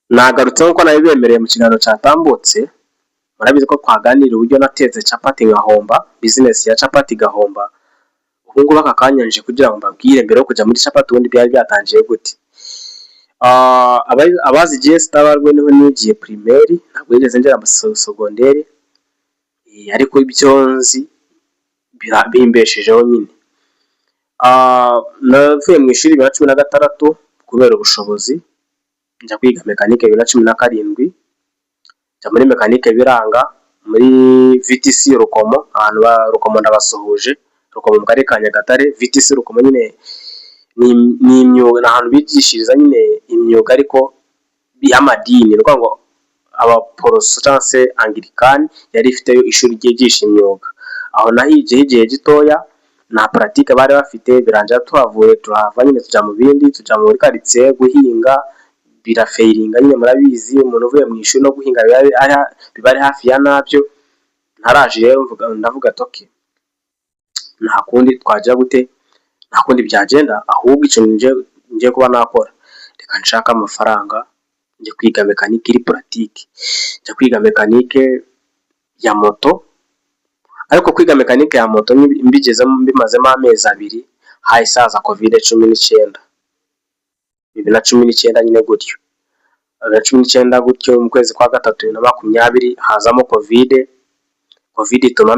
nagarutse nkuko nabibemereye mu kiganiro cyatambutse. Murabizi ko twaganira uburyo nateze capati ngahomba, business ya capati gahomba. Ubu ngubu aka kanya nje kugira ngo mbabwire mbere yo kujya muri capati ubundi byari byatangiye gute. Abazi GS tabarwe niho nigiye primaire, ntabwo yigeze ngera mu secondaire, ariko ibyo nzi bimbeshejeho nyine. Navuye mu ishuri 2016 kubera ubushobozi, njya kwiga mekanike 2017, njya muri mekanike biranga muri VTC Rukomo, ahantu ba Rukomo ndabasuhuje, Rukomo mu karere ka Nyagatare. VTC Rukomo nyine ni imyuga, ahantu bigishiriza nyine imyuga ariko y'amadini, nuko ngo abaporoso cyangwa se Anglican yari ifiteyo ishuri ryigisha imyuga. Aho nahigiye igihe gitoya, na pratique bari bafite, birangira tuhavuye turahava nyine tujya mu bindi, tujya muri quartier guhinga, birafeiringa nyine murabizi, umuntu uvuye mu ishuri no guhinga bibari hafi ya nabyo. Ntaraje rero ndavuga toke nta kundi twajya gute, nta kundi byagenda, ahubwo icyo nje kuba nakora, reka nshaka amafaranga njye kwiga mekanike iri pratique, njya kwiga mekanike ya moto. Ariko kwiga mekanike ya moto mbigezemo mbimazemo amezi 2, hayisaza COVID-19, 2019 nyine gutyo, 2019 gutyo mu kwezi kwa 3 2020 hazamo COVID ituma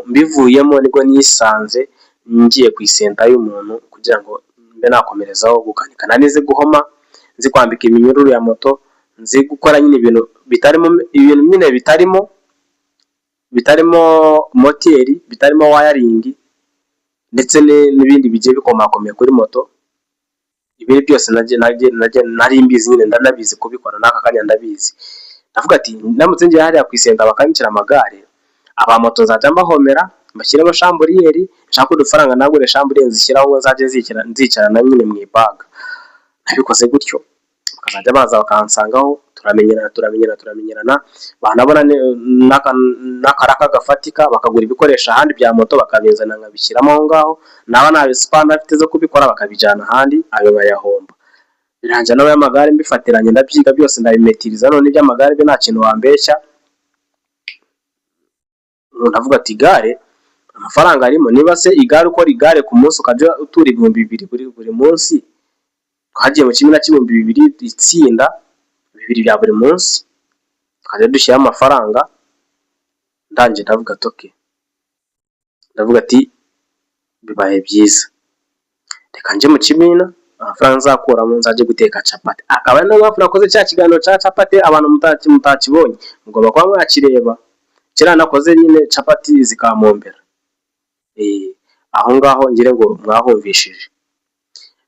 mbivuyemo, nibwo nisanze ngiye ku isenta y'umuntu kugira ngo mbe nakomerezaho gukanika. Nanize guhoma, nzi kwambika iminyururu ya moto, nzi gukora nyine ibintu nyine bitarimo moteri, bitarimo wiring, ndetse n'ibindi bigiye bikomakomeye kuri moto. Ibi byose nari mbizi nyine, ndanabizi kubikora, n'aka kanya ndabizi. Ndavuga ati ndamutse ngiye hariya ku isenta bakanyicira amagare, aba moto nzajya mbahomera, mbashyiremo chambrier, nshaka udufaranga nagure chambrier nzishyiraho ngo nzaje nzicarana nyine mu ibaga. Nabikoze gutyo, bakazajya baza bakansangaho, turamenyerana, banabona n'akaraka gafatika, bakagura ibikoresho ahandi bya moto bakabizana nkabishyiramo aho ngaho, naba nabisipana afite zo kubikora bakabijyana ahandi, ayo bayahomba. Birangira nawe y'amagare mbifatiranye, ndabyiga byose ndabimetiriza, none iby'amagare byo nta kintu wambeshya. Ndavuga ati igare amafaranga arimo, niba se igare ukora igare ku munsi ukajya utura 2,000 buri munsi, twagiye mu kimwe na 2,000 itsinda 2 bya buri munsi, tukajya dushyira amafaranga. Ndanje ndavuga toke, ndavuga ati bibaye byiza, reka nje mu kimina, amafaranga nzakuramo nzaje guteka capati. Akaba ari nayo nakoze cya kiganiro cya capati, abantu mutakibonye mugomba kuba mwakireba, kira nakoze nyine capati zikamombera. Aho ngaho ngire ngo mwahumvishije.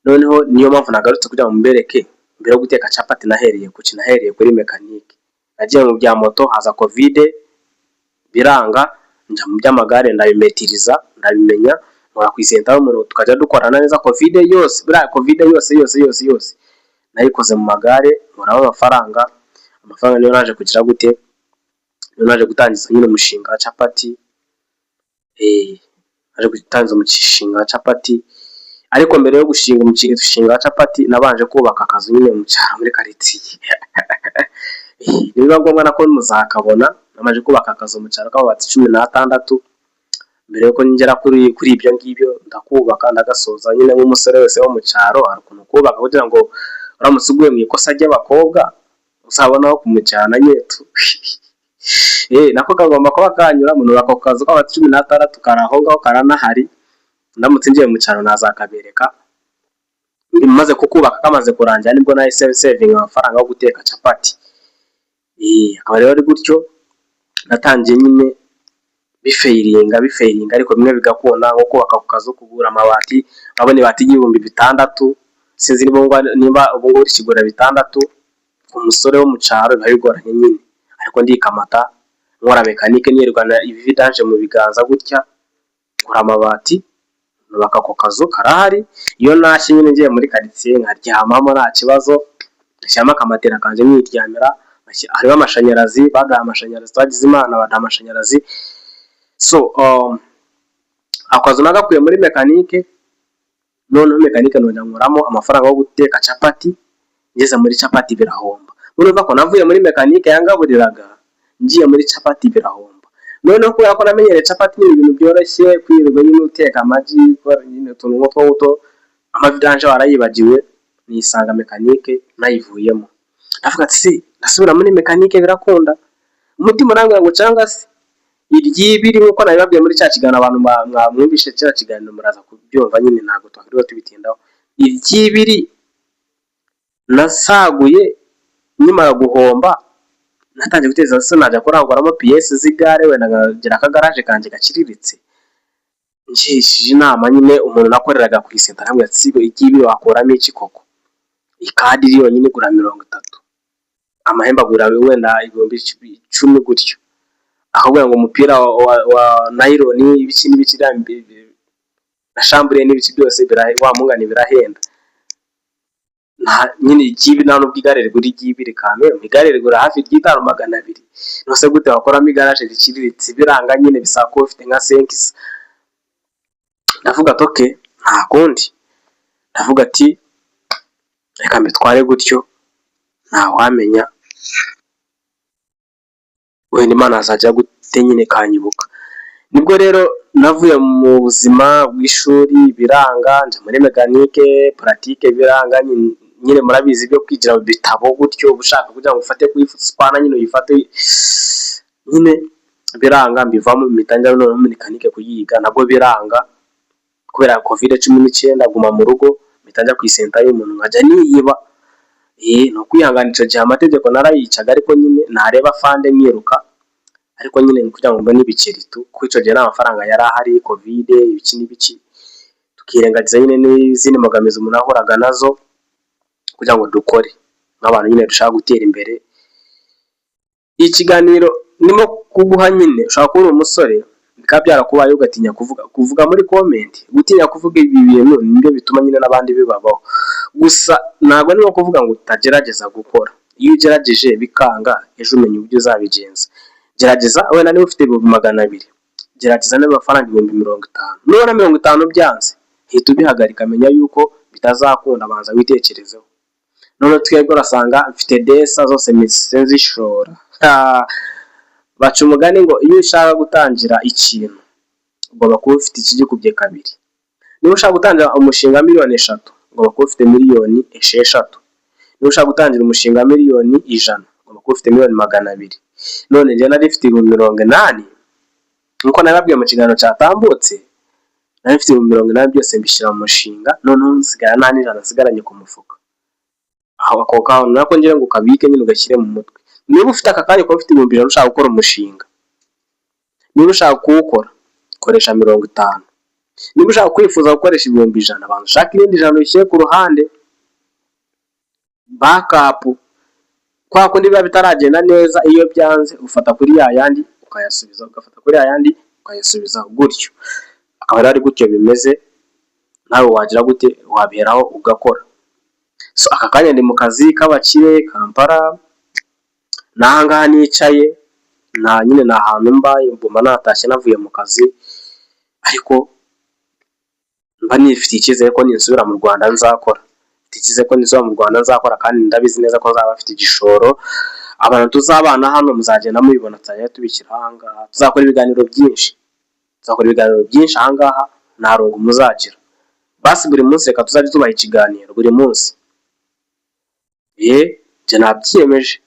Noneho niyo mpamvu nagarutse kugira ngo mbereke, mbere yo guteka capati nahereye kuri mekanike. Nagiye mu bya moto, haza COVID biranga, njya mu by'amagare ndabimetiriza, ndabimenya, nkora ku isenta y'umuntu tukajya dukorana neza. COVID yose nayikoze mu magare, nkuraho amafaranga niyo naje kugira gute, niyo naje gutangiza nyine umushinga wa capati. Naje gutangiza umushinga wa capati, ariko mbere yo gushinga umushinga wa capati nabanje kubaka akazu nyine mu cyaro muri quartier. Niba ngombwa nako muzakabona, namaje kubaka akazu mu cyaro k'amabati 16. Mbere yuko ngera kuri ibyo ngibyo, ndakubaka ndagasoza nyine nk'umusore wese wo mu cyaro, hari ukuntu kubaka kugira ngo uramutse uguye mu ikosa ry'abakobwa uzabona aho kumujyana nyetu. Nako kagomba kuba kanyura mu ako kazu k'amabati 16 karaho ngaho karanahari. Ndamutse ngiye mu cyaro nazakabereka. Maze kukubaka kamaze kurangira nibwo na saving amafaranga yo guteka capati. Akaba rero ari gutyo natangiye nyine bifeiringa, ariko bimwe bigakunda, nko kubaka ku kazu, kugura amabati, abone bati 6,000, sinzi nimba ubu ngo kigura 6 ku musore wo mu cyaro babigoranye nyine. Ariko ndikamata, nkora mekanike nirwana ibividanje mu biganza gutya, nkora amabati, nubaka ku kazu karahari. Iyo nashye nyine ngiye muri quartier nkaryamamo nta kibazo, nshyama akamatera kanje mwiryamira. Hariho amashanyarazi, bagaha amashanyarazi, twagize Imana badaha amashanyarazi. So akazu nagakuye muri mekanike, noneho mekanike none nkuramo amafaranga yo guteka capati. Ngeze muri capati birahomba, urumva ko navuye muri mekanike yangaburiraga ngiye muri capati birahomba. Noneho kubera ko namenyereye capati nyine ibintu byoroshye, kwirirwa nyine uteka amagi, gukora nyine utuntu nk'utwo amavidanje warayibagiwe, nisanga mekanike nayivuyemo. Ndavuga ati si ndasubira muri mekanike birakunda, umutima urambwira ngo cyangwa se iryibiri nk'uko nabibabwiye muri cya kiganiro, abantu mwumvishe kera kiganiro muraza kubyumva nyine, ntabwo twahiriwe tubitindaho. Iryibiri nasaguye nyimara guhomba, natangiye guteza se najya kuranguramo piyesi z'igare, wenda nkagira akagaraje kanjye gaciriritse. Njishije inama nyine umuntu nakoreraga ku isenta, namwe ati iryibiri wakuramo iki koko? Ikadi iri yonyine igura 30, amahembe agura wenda 10,000 gutyo. Ahubwo ngo umupira wa nylon ibiki n'ibiki na shambure n'ibiki byose wamungana birahenda. Nyine ikibi nta nubwo igare rigura iryibiri kame, igare rigura hafi 5,200. Nose gute wakoramo igaraje riciriritse biranga nyine bisaba ko ufite nka 5. Ndavuga toke nta kundi, ndavuga ati reka mbitware gutyo, nta wamenya wenda Imana azajya gute nyine kanyibuka. Nibwo rero navuye mu buzima bw'ishuri biranga, nje muri mekanike pratique biranga, nyine murabizi byo kwigira mu bitabo gutyo, ubushaka kugira ngo ufate kuyifana nyine uyifate nyine biranga, mbivamo imitangira no muri mekanike kuyiga nabwo biranga, kubera COVID-19 guma mu rugo mitangira kwisenta y'umuntu nkajya niyiba. No kwihanganisha gihe amategeko narayicaga, ariko nyine nareba fande nyiruka, ariko nyine kugira ngo mbone ibikiritu kwico gihe n'amafaranga yari ahari, COVID ibiki n'ibiki, tukirengagiza nyine n'izindi mbogamizi umuntu ahoraga nazo kugira ngo dukore nk'abantu nyine dushaka gutera imbere. Ikiganiro nimo kuguha nyine ushaka kuba umusore bikaba byarakubaye ugatinya kuvuga muri comment, gutinya kuvuga ibi bintu nibyo bituma nyine n'abandi bibabaho. Gusa ntabwo nimo kuvuga ngo utagerageza gukora, iyo ugerageje bikanga ejo umenya uburyo uzabigenza. Gerageza wenda niba ufite 200, gerageza n'amafaranga 50,000. Nubona 50 byanze hita ubihagarika, menya yuko bitazakunda, banza witekerezeho. None twebwe urasanga mfite desa zose mise zishora. Baca umugani ngo iyo ushaka gutangira ikintu ugomba kuba ufite ikigikubye kabiri. Niba ushaka gutangira umushinga miliyoni 3 ugomba kuba ufite miliyoni 6. Niba ushaka gutangira umushinga miliyoni 100 ugomba kuba ufite miliyoni 200. None njye nari mfite 80,000 nkuko nababwiye mu kiganiro cyatambutse, nari mfite 80,000 byose mbishyira mu mushinga, none nsigara nta n'ijana nsigaranye ku mufuka. Aho ako kantu nako ngira ngo ukabike nyine ugashyire mu mutwe. Niba ufite aka kanya ko ufite 200,000 ushaka gukora umushinga, niba ushaka kuwukora koresha 50. Niba ushaka kwifuza gukoresha 100,000 abantu ushaka irindi 100 ushyire ku ruhande backup, kwa kundi biba bitaragenda neza, iyo byanze ufata kuri yayandi ukayasubiza, ugafata kuri yayandi ukayasubiza, gutyo akaba ari gutyo bimeze. Nawe wagira gute wabiheraho ugakora. So aka kanya ndi mu kazi k'abakire Kampala, nanga nicaye na nyine na ahantu mbaye mbuma natashye navuye mu kazi, ariko mba nifitiye icyizere ko ninsubira mu Rwanda nzakora. Tikize ko nizo mu Rwanda nzakora, kandi ndabizi neza ko nzaba afite igishoro. Abantu tuzabana hano muzagenda mubibona, tuzajya tubikira ahangaha, tuzakora ibiganiro byinshi ahangaha, nta rungu muzagira. Basi buri munsi reka tuzajya tubaha ikiganiro buri munsi. Je nabyiyemeje,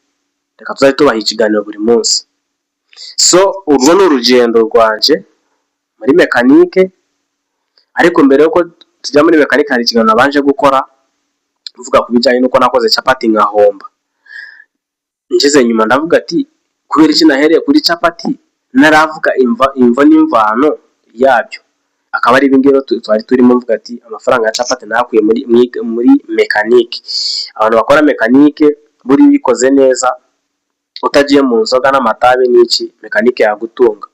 reka tuzajya tubaha ikiganiro buri munsi. So urwo ni urugendo rwanje muri mekanike, ariko mbere yuko tujya muri mekanike hari ikiganiro nabanje gukora mvuga ku bijyanye nuko nakoze capati nkahomba. Ngeze nyuma ndavuga ati kubera iki nahereye kuri capati, naravuga imvo n'imvano yabyo. Akaba ari ibingiro twari turimo mvuga ati amafaranga ya capati nakuye muri mekanike. Abantu bakora mekanike buri bikoze neza, utagiye mu nzoga n'amatabi n'iki, mekanike yagutunga.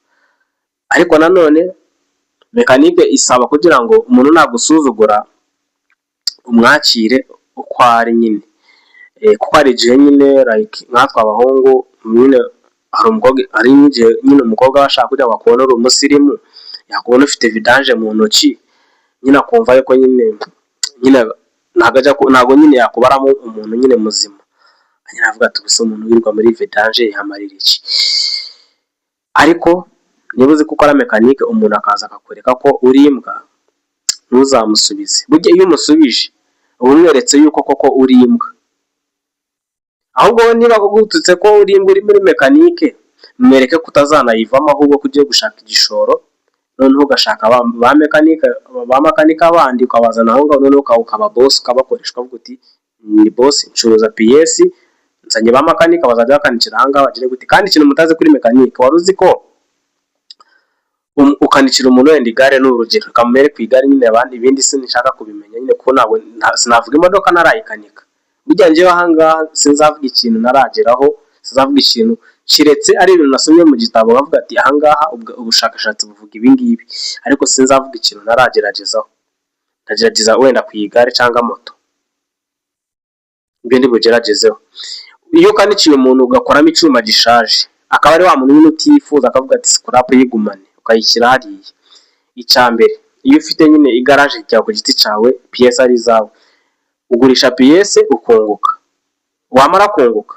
Ariko nanone mekanike isaba kugira ngo umuntu nagusuzugura umwakire uko ari nyine, kuko ari igihe nyine like nkatwe abahungu nyine hari igihe nyine umukobwa bashaka kugira ngo akubone uri umusirimu, yakubona ufite vidanje mu ntoki, nyine akumva yuko nyine ntago nyine yakubaramo umuntu nyine muzima. nyine avuga ati gusa umuntu wirirwa muri vedanje yamarira iki. Ariko niba uzi ko ukora mekanike umuntu akaza akakwereka ko uri imbwa, ntuzamusubize. Burya iyo umusubije uba umweretse yuko koko uri imbwa. Ahubwo niba agututse ko uri imbwa uri muri mekanike, mwereke ko utazanayivamo, ahubwo ko ugiye gushaka igishoro, noneho ugashaka ba mekanika bandi ukabazana aho ngaho, noneho ukaba boss, ukabakoresha ukavuga uti ni boss ncuruza PS, nzanye ba mekanika bazajya bakanicira aha ngaha bagire gute. Kandi ikintu mutazi kuri mekanike, wari uzi ko ukanicira umuntu wenda igare n'urugero, ukamere ku igare nyine, abandi ibindi sinshaka kubimenya nyine, kuko ntabwo sinavuga imodoka narayikanika. Burya njyewe aha ngaha sinzavuga ikintu narageraho, sinzavuga ikintu kiretse ari ibintu nasomye mu gitabo bavuga ati aha ngaha ubushakashatsi buvuga ibi ngibi, ariko sinzavuga ikintu narageragezaho. Ndagerageza wenda ku igare cyangwa moto, ibyo ndibugeragezeho. Iyo ukanikiye umuntu ugakoramo icyuma gishaje, akaba ari wa muntu nyine utifuza, akavuga ati scrap yigumane, ukayishyira hariya. Icyambere, iyo ufite nyine igaraje ryawe ku giti cyawe, PS ari zawe, ugurisha PS ukunguka. Wamara kunguka,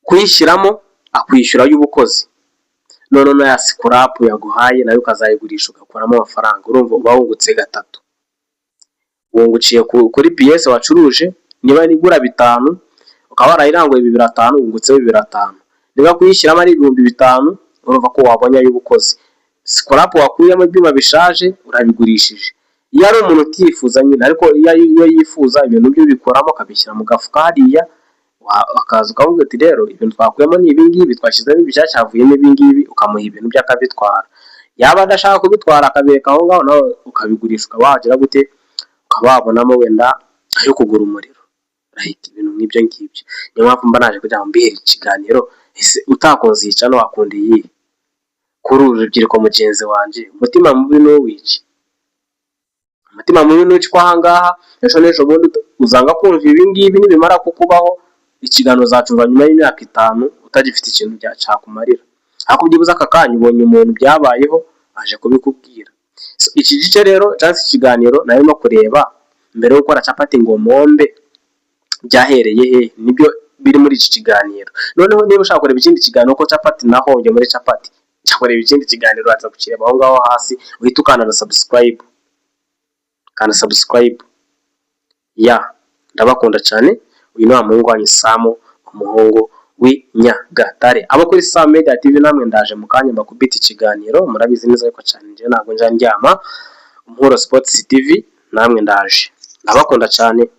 kuyishyiramo akwishyura y'ubukozi, none ya scrap yaguhaye nayo ukazayigurisha ugakuramo amafaranga. Urumva uba wungutse gatatu. Wungukiye kuri PS wacuruje, niba nigura 5 ukaba warayiranguye 500, wungutse 500. Niba kuyishyiramo ari 5000, urumva ko wabonye y'ubukozi. Scrap wakuyemo ibyuma bishaje urabigurishije. Iyo ari umuntu utifuza nyine, ariko iyo yifuza ibintu byo bikoramo akabishyira mu gafuka hariya, akaza ukavuga ati rero ibintu twakuyemo ni ibi ngibi, twashyizemo ibishyashya havuyemo ibi ngibi, ukamuha ibintu by'akabitwara. Yaba adashaka kubitwara akabireka aho ngaho, nawe ukabigurisha, ukaba wagira gute, ukaba wabonamo wenda ayo kugura umuriro. Ibintu nk'ibyo ngibyo. Niyo mpamvu mba naje kugira ngo mbihere ikiganiro. Ese utakoze yica no wakunda iyi kuri uru rubyiruko mugenzi wanjye, umutima mubi n'uwici. Umutima mubi n'uwici kwa hangaha, ejo bundi uzanga kumva ibi ngibi nibimara kukubaho, ikiganiro zacuva nyuma y'imyaka 5 utagifite ikintu cyakumarira. Ariko byibuze aka kanya ubonye umuntu byabayeho aje kubikubwira. Iki gice rero cyangwa ikiganiro narimo kureba mbere yo gukora capati ngo mombe byahereye he, nibyo biri muri iki kiganiro. Noneho niba ushaka kureba ikindi kiganiro ko capati naho njye muri capati, cyakoreba ikindi kiganiro waza kukireba aho ngaho hasi, uhita ukanda subscribe. Kana subscribe. Ndabakunda cyane. Uyu ni wa muhungu wanyu Samu, umuhungu w'Inyagatare. Abo kuri Sam Media TV namwe ndaje mu kanya mbakubita ikiganiro, murabizi neza ariko cyane nje ntabwo njya ndyama. Umuhuro Sports TV namwe ndaje. Ndabakunda cyane.